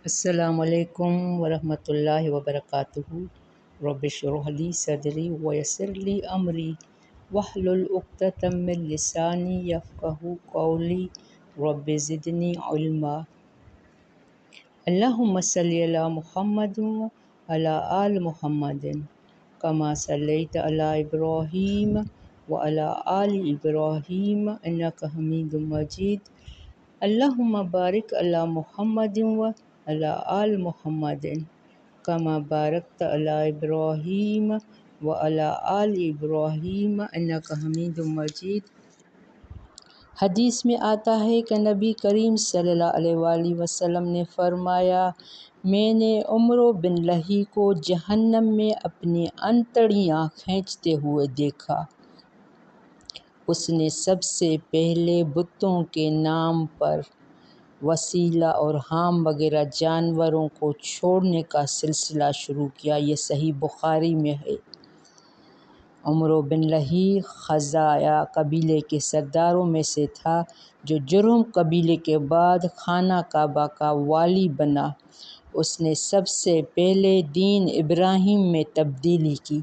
السلام علیکم ورحمۃ اللہ وبرکاتہ۔ رب اشرح لی صدری ویسر لی امری واحلل عقدۃ من لسانی یفقہوا قولی رب زدنی علما۔ اللہم صلی علی محمد وعلی آل محمد کما صلیت علی ابراہیم وعلی آل ابراہیم انک حمید مجید۔ اللہم بارک علی محمد وعلی آل محمد کما بارکت علی ابراہیم وعلی آل ابراہیم انک حمید مجید۔ حدیث میں آتا ہے کہ نبی کریم صلی اللہ علیہ وآلہ وسلم نے فرمایا، میں نے عمرو بن لہی کو جہنم میں اپنی انتڑیاں کھینچتے ہوئے دیکھا۔ اس نے سب سے پہلے بتوں کے نام پر وسیلہ اور حام وغیرہ جانوروں کو چھوڑنے کا سلسلہ شروع کیا۔ یہ صحیح بخاری میں ہے۔ عمرو بن لہی خزاعہ قبیلے کے سرداروں میں سے تھا، جو جرہم قبیلے کے بعد خانہ کعبہ کا والی بنا۔ اس نے سب سے پہلے دین ابراہیم میں تبدیلی کی۔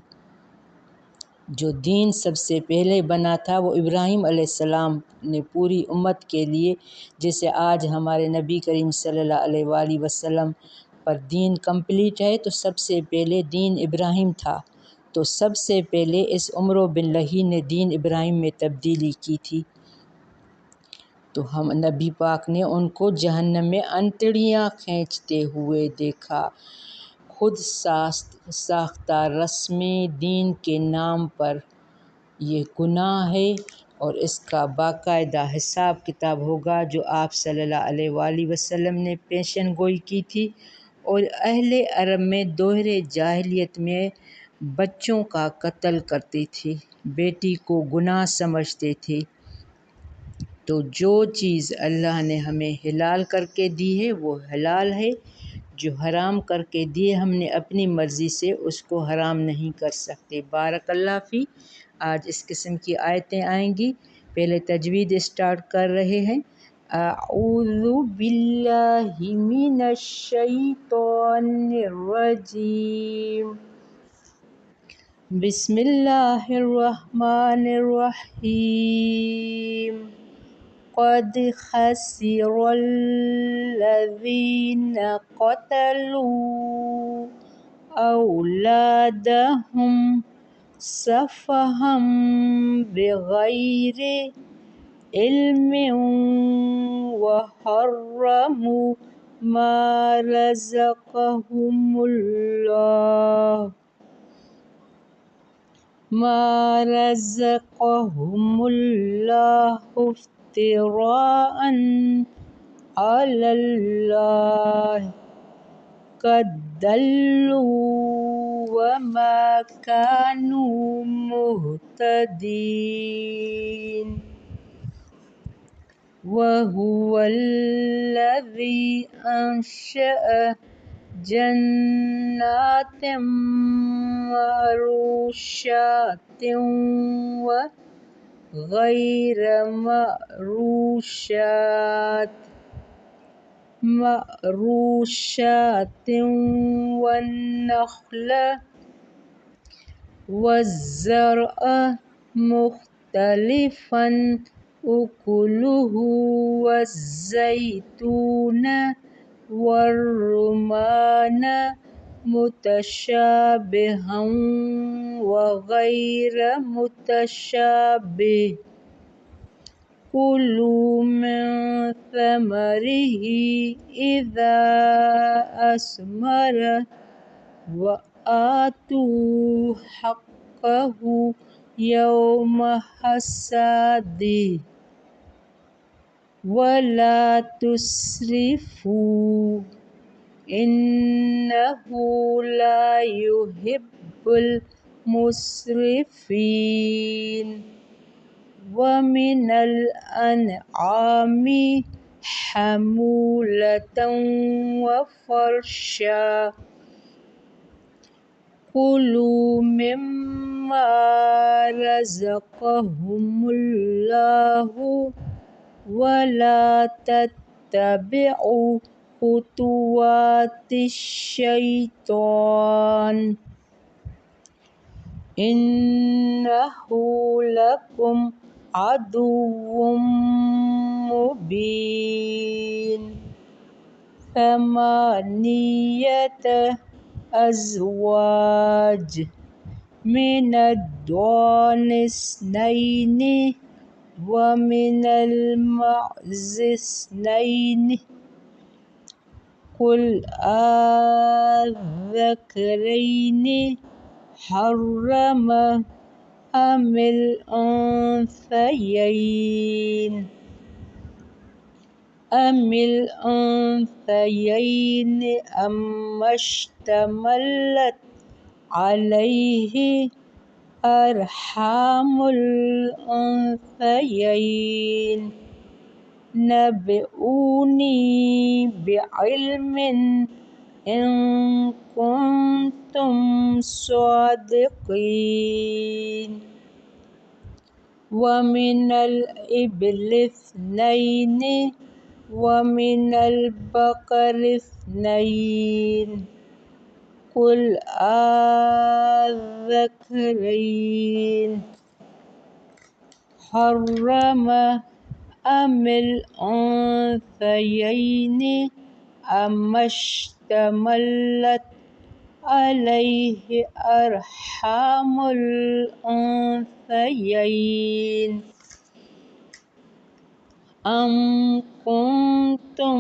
جو دین سب سے پہلے بنا تھا وہ ابراہیم علیہ السلام نے پوری امت کے لیے، جیسے آج ہمارے نبی کریم صلی اللہ علیہ وآلہ وسلم پر دین کمپلیٹ ہے، تو سب سے پہلے دین ابراہیم تھا۔ تو سب سے پہلے اس عمرو بن لہی نے دین ابراہیم میں تبدیلی کی تھی۔ تو ہم نبی پاک نے ان کو جہنم میں انتڑیاں کھینچتے ہوئے دیکھا۔ خود ساختہ رسمیں دین کے نام پر یہ گناہ ہے، اور اس کا باقاعدہ حساب کتاب ہوگا، جو آپ صلی اللہ علیہ وآلہ وسلم نے پیشن گوئی کی تھی۔ اور اہل عرب میں دور جاہلیت میں بچوں کا قتل کرتی تھی، بیٹی کو گناہ سمجھتے تھے۔ تو جو چیز اللہ نے ہمیں حلال کر کے دی ہے وہ حلال ہے، جو حرام کر کے دیے ہم نے اپنی مرضی سے اس کو حرام نہیں کر سکتے۔ بارک اللہ فی۔ آج اس قسم کی آیتیں آئیں گی۔ پہلے تجوید اسٹارٹ کر رہے ہیں۔ اعوذ باللہ من الشیطان الرجیم، بسم اللہ الرحمن الرحیم۔ قد خسر الذین قتلوا اولادہم سفہا بغیر علم وحرموا ما رزقهم اللہ افتراء علی اللہ، قد ضلوا وما كانوا مهتدین۔ وهو الذی انشأ جنات معروشات وغیر معروشات والنخل والزرع مختلفا أكله والزيتون والرمان متشابها وغير متشابه، كلوا من ثمره إذا أثمر وآتوا حقه يوم حصاده ولا تسرفوا إنه لا يحب المسرفين۔ ومن الأنعام حمولة وفرشا، كلوا مما رزقهم الله ولا تتبعوا خطوات الشیطان إنه لكم عدو مبين. 8 أزواج من الضأن 2 ومن المعز 2 قل الذكرين حرم أم الأنثيين أما اشتملت عليه أرحام الأنثيين نبئوني بعلم إن كنتم صادقين. ومن الإبل 2 ومن البقر 2 قل الذكرين حرم أم الأنثيين أما اشتملت عليه أرحام الأنثيين أم كنتم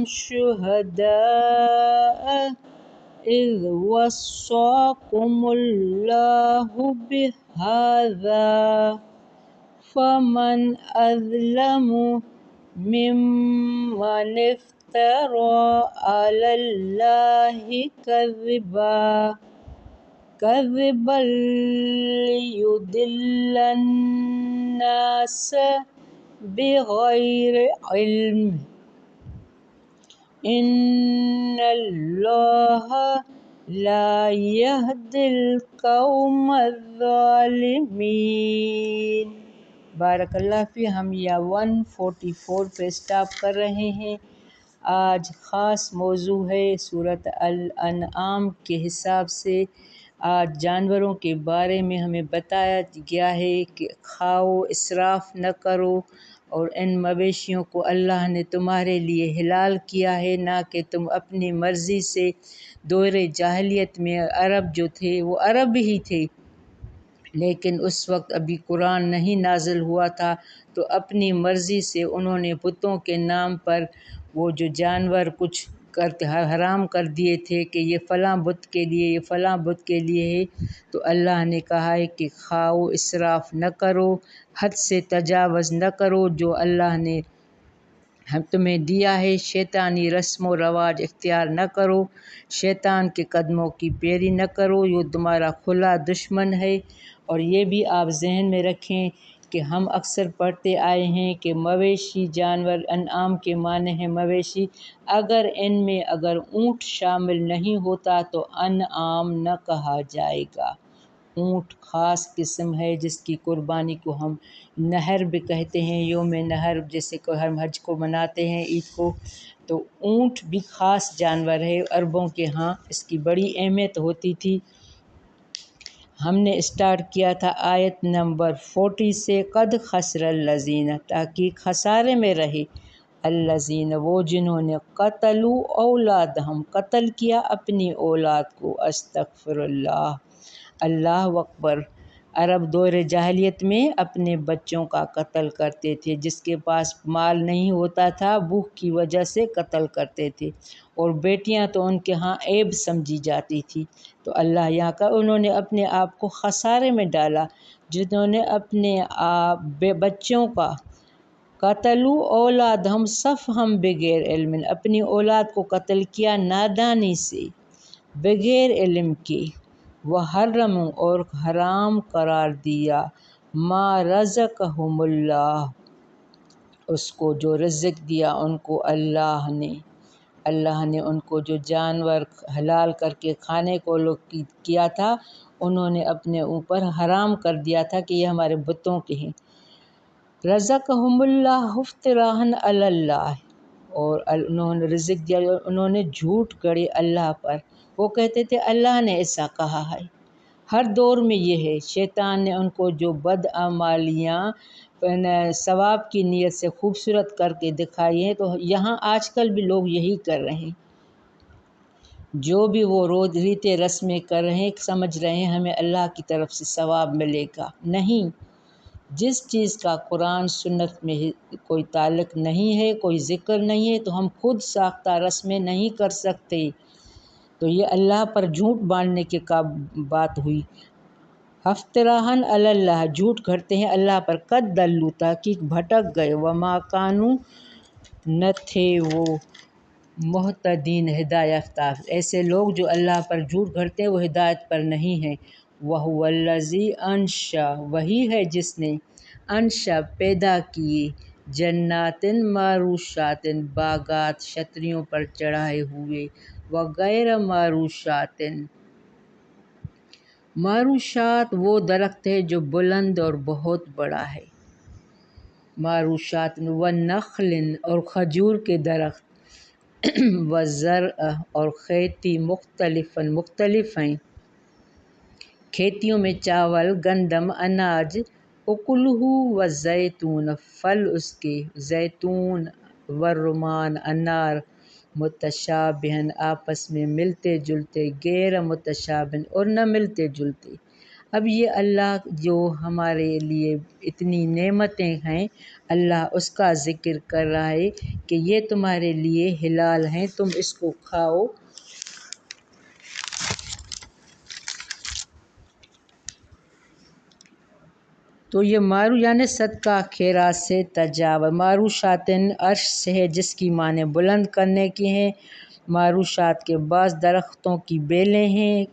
شهداء إذ وصاكم الله بهذا فمن أظلم ممن افترى على الله كذبا ليضل الناس بغير علم إن الله لا يهدي القوم الظالمين. بارک اللہ فی. ہم یا 144 پہ سٹاپ کر رہے ہیں. آج خاص موضوع ہے سورۃ الانعام کے حساب سے. آج جانوروں کے بارے میں ہمیں بتایا گیا ہے کہ کھاؤ، اسراف نہ کرو، اور ان مویشیوں کو اللہ نے تمہارے لیے حلال کیا ہے، نہ کہ تم اپنی مرضی سے. دور جاہلیت میں عرب جو تھے وہ عرب ہی تھے، لیکن اس وقت ابھی قرآن نہیں نازل ہوا تھا، تو اپنی مرضی سے انہوں نے بتوں کے نام پر وہ جو جانور کچھ حرام کر دیے تھے کہ یہ فلاں بت کے لیے، یہ فلاں بت کے لیے ہے. تو اللہ نے کہا ہے کہ کھاؤ، اسراف نہ کرو، حد سے تجاوز نہ کرو. جو اللہ نے تمہیں دیا ہے شیطانی رسم و رواج اختیار نہ کرو، شیطان کے قدموں کی پیروی نہ کرو، یہ تمہارا کھلا دشمن ہے. اور یہ بھی آپ ذہن میں رکھیں کہ ہم اکثر پڑھتے آئے ہیں کہ مویشی جانور، انعام کے معنی ہیں مویشی. اگر ان میں اونٹ شامل نہیں ہوتا تو انعام نہ کہا جائے گا. اونٹ خاص قسم ہے جس کی قربانی کو ہم نہر بھی کہتے ہیں، یوم نہر، جیسے کہ ہم حج کو مناتے ہیں، عید کو. تو اونٹ بھی خاص جانور ہے. عربوں کے ہاں اس کی بڑی اہمیت ہوتی تھی. ہم نے اسٹارٹ کیا تھا آیت نمبر 40 سے، قد خسر الذین، تاکہ خسارے میں رہے، الذین وہ جنہوں نے قتلوا اولادہم قتل کیا اپنی اولاد کو. استغفر اللہ، اللہ اکبر. عرب دور جاہلیت میں اپنے بچوں کا قتل کرتے تھے. جس کے پاس مال نہیں ہوتا تھا بھوک کی وجہ سے قتل کرتے تھے، اور بیٹیاں تو ان کے ہاں عیب سمجھی جاتی تھی. تو اللہ یہاں کا انہوں نے اپنے آپ کو خسارے میں ڈالا جنہوں نے اپنے بچوں کا قتلوا اولادہم صفحا بغیر علم، اپنی اولاد کو قتل کیا نادانی سے، بغیر علم کے. وحرموا اور حرام قرار دیا، ما رزقہم اللہ، اس کو جو رزق دیا ان کو اللہ نے ان کو جو جانور حلال کر کے کھانے کو کیا تھا، انہوں نے اپنے اوپر حرام کر دیا تھا کہ یہ ہمارے بتوں کے ہیں. رزقہم اللہ افتراء علی اللہ، اور انہوں نے رزق دیا، انہوں نے جھوٹ گڑے اللہ پر، وہ کہتے تھے اللہ نے ایسا کہا ہے۔ ہر دور میں یہ ہے، شیطان نے ان کو جو بدعمالیاں ثواب کی نیت سے خوبصورت کر کے دکھائی ہیں، تو یہاں آج کل بھی لوگ یہی کر رہے ہیں۔ جو بھی وہ روز ریتیں رسمیں کر رہے ہیں، سمجھ رہے ہیں ہمیں اللہ کی طرف سے ثواب ملے گا۔ نہیں، جس چیز کا قرآن سنت میں کوئی تعلق نہیں ہے، کوئی ذکر نہیں ہے، تو ہم خود ساختہ رسمیں نہیں کر سکتے۔ تو یہ اللہ پر جھوٹ باندھنے کی بات ہوئی۔ افتراءً علی اللہ، جھوٹ گھڑتے ہیں اللہ پر، قد دلوا، تحقیق بھٹک گئے، وما کانوا، نہ تھے وہ، مہتدین، ہدایت یافتہ۔ ایسے لوگ جو اللہ پر جھوٹ گھڑتے ہیں وہ ہدایت پر نہیں ہیں۔ وَهُوَ الَّذِي أَنشَأَ، وہی ہے جس نے انشا پیدا کیے، جنات معروشات، باغات چھتریوں پر چڑھائے ہوئے، وغیر معروشات، معروشات وہ درخت ہے جو بلند اور بہت بڑا ہے، معروشات، والنخل، اور کھجور کے درخت، والزرع، اور کھیتی، مختلف ہیں، کھیتیوں میں چاول، گندم، اناج، اکلہ، والزیتون، پھل اس کے، زیتون، والرمان، انار، متشابہن، آپس میں ملتے جلتے، غیر متشابہن، اور نہ ملتے جلتے۔ اب یہ اللہ جو ہمارے لیے اتنی نعمتیں ہیں، اللہ اس کا ذکر کر رہا ہے کہ یہ تمہارے لیے حلال ہیں، تم اس کو کھاؤ۔ تو یہ یعنی صدقہ خیرات سے تجاوز، معروشاتن عرش سے ہے جس کی معنی بلند کرنے کی ہیں۔ معروشات کے بعض درختوں کی بیلیں ہیں،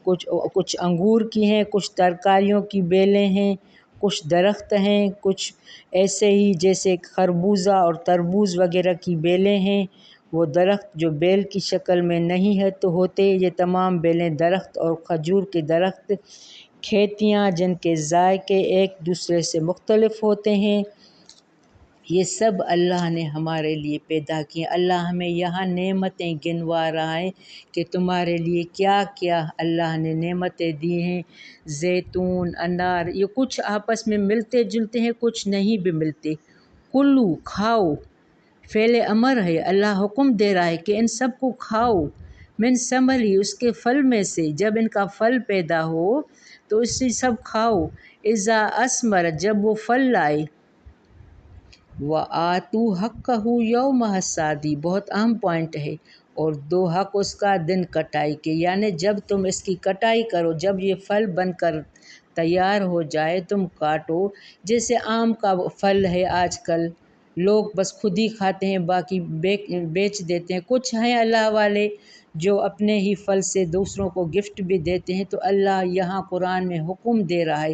کچھ انگور کی ہیں، کچھ ترکاریوں کی بیلیں ہیں، کچھ درخت ہیں، کچھ ایسے ہی جیسے خربوزہ اور تربوز وغیرہ کی بیلیں ہیں۔ وہ درخت جو بیل کی شکل میں نہیں ہے تو ہوتے، یہ تمام بیلیں درخت، اور کھجور کے درخت، کھیتیاں جن کے ذائقے ایک دوسرے سے مختلف ہوتے ہیں، یہ سب اللہ نے ہمارے لیے پیدا کیے۔ اللہ ہمیں یہاں نعمتیں گنوا رہا ہے کہ تمہارے لیے کیا کیا اللہ نے نعمتیں دی ہیں۔ زیتون، انار، یہ کچھ آپس میں ملتے جلتے ہیں، کچھ نہیں بھی ملتے۔ کلو، کھاؤ، فعل امر ہے، اللہ حکم دے رہا ہے کہ ان سب کو کھاؤ، من ثمرہ، اس کے پھل میں سے، جب ان کا پھل پیدا ہو تو اس سے سب کھاؤ، اذا اثمر، جب وہ پھل لائے، وآتوا حقہ یوم حصادہ، بہت اہم پوائنٹ ہے، اور دو حق اس کا دن کٹائی کے، یعنی جب تم اس کی کٹائی کرو، جب یہ پھل بن کر تیار ہو جائے تم کاٹو۔ جیسے آم کا پھل ہے، آج کل لوگ بس خود ہی کھاتے ہیں، باقی بیچ دیتے ہیں۔ کچھ ہیں اللہ والے جو اپنے ہی پھل سے دوسروں کو گفٹ بھی دیتے ہیں۔ تو اللہ یہاں قرآن میں حکم دے رہا ہے،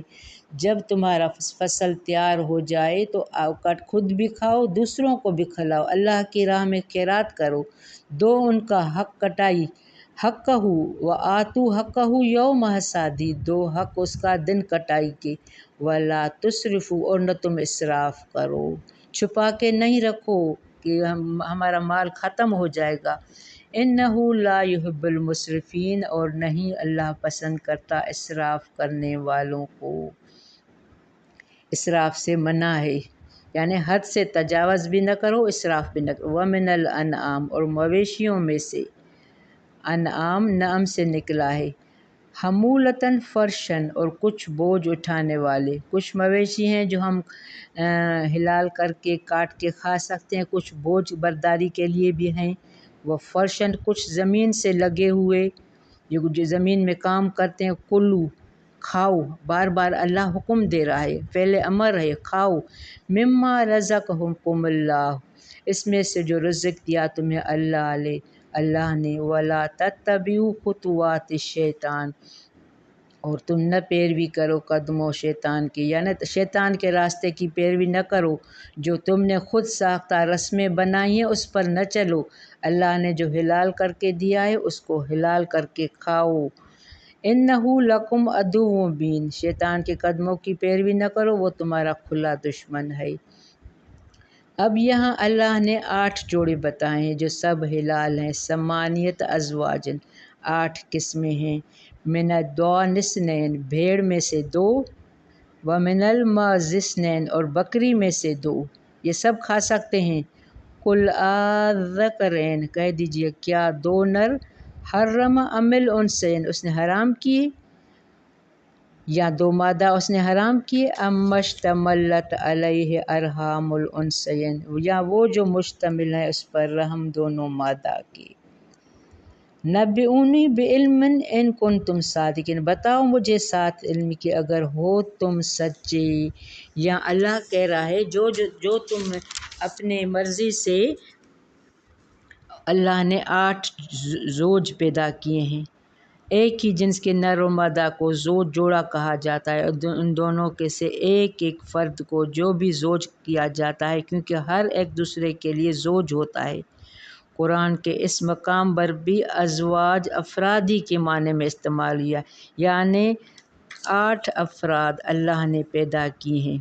جب تمہارا فصل تیار ہو جائے تو کٹ خود بھی کھاؤ، دوسروں کو بھی کھلاؤ، اللہ کی راہ میں خیرات کرو، دو ان کا حق کٹائی، حقہ، وآتوا حقہ یوم حصادہ، دو حق اس کا دن کٹائی کے، ولا تسرفوا، اور نہ تم اسراف کرو، چھپا کے نہیں رکھو کہ ہمارا مال ختم ہو جائے گا۔ انہ لا یحب المسرفین، اور نہیں اللہ پسند کرتا اسراف کرنے والوں کو۔ اسراف سے منع ہے، یعنی حد سے تجاوز بھی نہ کرو، اسراف بھی نہ کرو۔ ومن الانعام، اور مویشیوں میں سے، انعام نعم سے نکلا ہے، حمولتاً فرشاً، اور کچھ بوجھ اٹھانے والے، کچھ مویشی ہیں جو ہم حلال کر کے کاٹ کے کھا سکتے ہیں، کچھ بوجھ برداری کے لیے بھی ہیں۔ وہ فرشاً، کچھ زمین سے لگے ہوئے، جو زمین میں کام کرتے ہیں، کلو، کھاؤ، بار بار اللہ حکم دے رہا ہے، فعل امر ہے، کھاؤ، مما رزقکم اللہ، اس میں سے جو رزق دیا تمہیں اللہ نے، ولا تتبعوا خطوات الشیطان، اور تم نہ پیروی کرو قدموں شیطان کی، یعنی شیطان کے راستے کی پیروی نہ کرو، جو تم نے خود ساختہ رسمیں بنائی ہیں اس پر نہ چلو، اللہ نے جو حلال کر کے دیا ہے اس کو حلال کر کے کھاؤ۔ انہ لکم عدو مبین، شیطان کے قدموں کی پیروی نہ کرو، وہ تمہارا کھلا دشمن ہے۔ اب یہاں اللہ نے 8 جوڑے بتائے ہیں جو سب حلال ہیں۔ ثمانیت ازواجن 8 قسمیں ہیں۔ من الضأن اثنین بھیڑ میں سے 2، ومن المعز اثنین اور بکری میں سے 2، یہ سب کھا سکتے ہیں۔ قل آذکرین کہہ دیجئے کیا 2 نر حرم ام الانثیین اس نے حرام کیے، یا 2 مادہ اس نے حرام کیے، ام اشتملت علیہ ارحام الانثیین یا وہ جو مشتمل ہے اس پر رحم دونوں مادہ کی۔ نبئونی بعلم ان کنتم صادقین بتاؤ مجھے ساتھ علم کے اگر ہو تم سچے۔ یا اللہ کہہ رہا ہے جو تم اپنے مرضی سے اللہ نے 8 زوج پیدا کیے ہیں، ایک ہی جنس کے نر و مادہ کو زوج جوڑا کہا جاتا ہے، ان دونوں کے سے ایک فرد کو جو بھی زوج کیا جاتا ہے کیونکہ ہر ایک دوسرے کے لیے زوج ہوتا ہے۔ قرآن کے اس مقام پر بھی ازواج افرادی کے معنی میں استعمال ہوا، یعنی 8 افراد اللہ نے پیدا کیے ہیں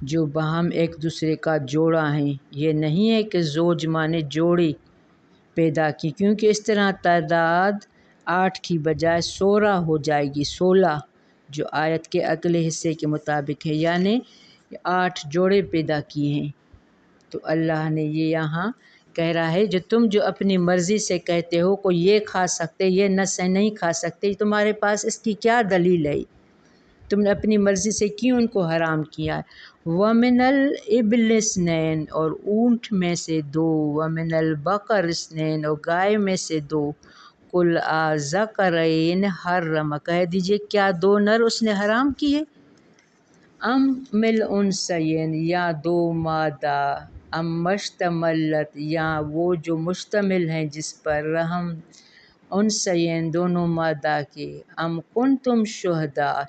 جو باہم ایک دوسرے کا جوڑا ہیں۔ یہ نہیں ہے کہ زوج معنی جوڑے پیدا کی، کیونکہ اس طرح تعداد 8 کی بجائے 16 ہو جائے گی، 16 جو آیت کے اگلے حصے کے مطابق ہے، یعنی 8 جوڑے پیدا کیے ہیں۔ تو اللہ نے یہ یہاں کہہ رہا ہے جو اپنی مرضی سے کہتے ہو کوئی یہ کھا سکتے یہ نہیں کھا سکتے، تمہارے پاس اس کی کیا دلیل ہے؟ تم نے اپنی مرضی سے کیوں ان کو حرام کیا؟ وَمِنَ الْإِبْلِ اثْنَيْنِ اور اونٹ میں سے 2، وَمِنَ الْبَقَرِ اثْنَيْنِ اور گائے میں سے 2۔ قُلْ آذَکَرَیْنِ حَرَّمَ کہہ دیجئے کیا 2 نر اس نے حرام کیے، ام الانثیین یا 2 مادہ، ام اشتملت یا وہ جو مشتمل ہیں جس پر رحم انثیین دونوں مادہ کے، ام کنتم شہداء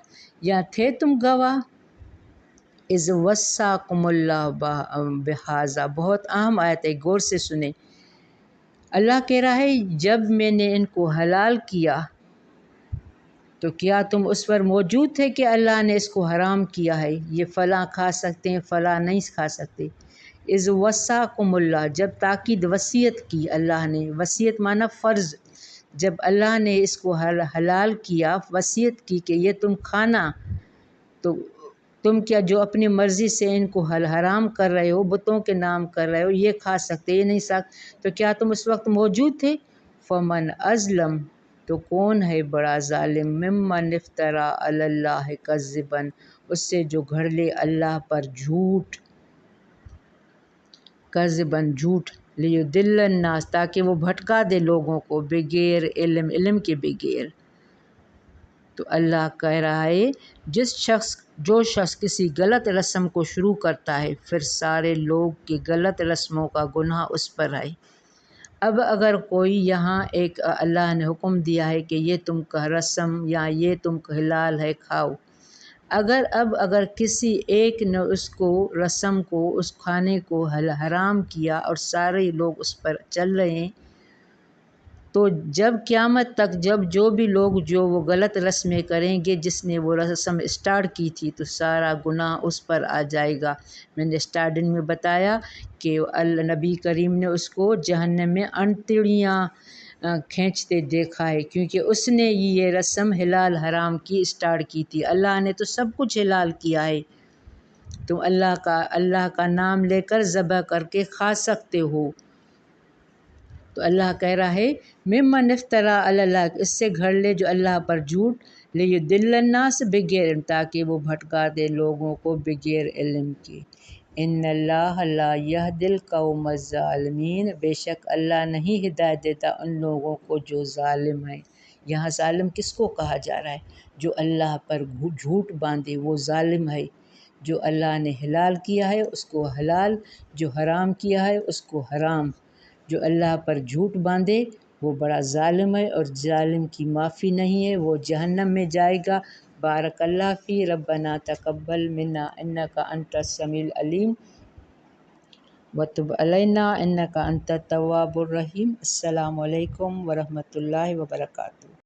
یا تھے تم گواہ، اذ وصاکم اللہ بہذا بہت اہم آیت ہے، غور سے سنیں۔ اللہ کہہ رہا ہے جب میں نے ان کو حلال کیا تو کیا تم اس پر موجود تھے کہ اللہ نے اس کو حرام کیا ہے، یہ فلاں کھا سکتے ہیں فلاں نہیں کھا سکتے۔ اذ وصاکم اللہ جب تاکید وصیت کی اللہ نے، وصیت معنی فرض، جب اللہ نے اس کو حلال کیا وصیت کی کہ یہ تم کھانا، تو تم کیا جو اپنی مرضی سے ان کو حرام کر رہے ہو، بتوں کے نام کر رہے ہو یہ کھا سکتے یہ نہیں سکتے، تو کیا تم اس وقت موجود تھے؟ فمن ازلم تو کون ہے بڑا ظالم، ممن افترا علی اللہ کذبا اس سے جو گھڑ لے اللہ پر جھوٹ، کذبا جھوٹ، لیضل الناس تاکہ وہ بھٹکا دے لوگوں کو، بغیر علم، علم کے بغیر۔ تو اللہ کہہ رہا ہے جو شخص کسی غلط رسم کو شروع کرتا ہے پھر سارے لوگ کی غلط رسموں کا گناہ اس پر ہے۔ اب اگر کوئی یہاں ایک اللہ نے حکم دیا ہے کہ یہ تم کا رسم یا یہ تم کا حلال ہے کھاؤ، اگر کسی ایک نے اس کو رسم کو اس کھانے کو حرام کیا اور سارے لوگ اس پر چل رہے ہیں، تو جب قیامت تک جو بھی لوگ جو وہ غلط رسمیں کریں گے جس نے وہ رسم اسٹارٹ کی تھی تو سارا گناہ اس پر آ جائے گا۔ میں نے اسٹارٹنگ میں بتایا کہ نبی کریم نے اس کو جہنم میں انتڑیاں کھینچتے دیکھا ہے، کیونکہ اس نے یہ رسم حلال حرام کی اسٹارٹ کی تھی۔ اللہ نے تو سب کچھ حلال کیا ہے، تم اللہ کا نام لے کر ذبح کر کے کھا سکتے ہو۔ تو اللہ کہہ رہا ہے ممن افترا علی اللہ اس سے گھڑ لے جو اللہ پر جھوٹ، لیضل الناس بغیر علم تاکہ وہ بھٹکا دے لوگوں کو بغیر علم کے۔ ان اللہ لا یہدی القوم الظالمین بے شک اللہ نہیں ہدایت دیتا ان لوگوں کو جو ظالم ہیں۔ یہاں ظالم کس کو کہا جا رہا ہے؟ جو اللہ پر جھوٹ باندھے وہ ظالم ہے۔ جو اللہ نے حلال کیا ہے اس کو حلال، جو حرام کیا ہے اس کو حرام، جو اللہ پر جھوٹ باندھے وہ بڑا ظالم ہے اور ظالم کی معافی نہیں ہے، وہ جہنم میں جائے گا۔ بارک اللہ فی ربنا تقبل منا انک انت السمیع العلیم وتب علینا انک انت التواب الرحیم۔ السلام علیکم ورحمۃ اللہ وبرکاتہ۔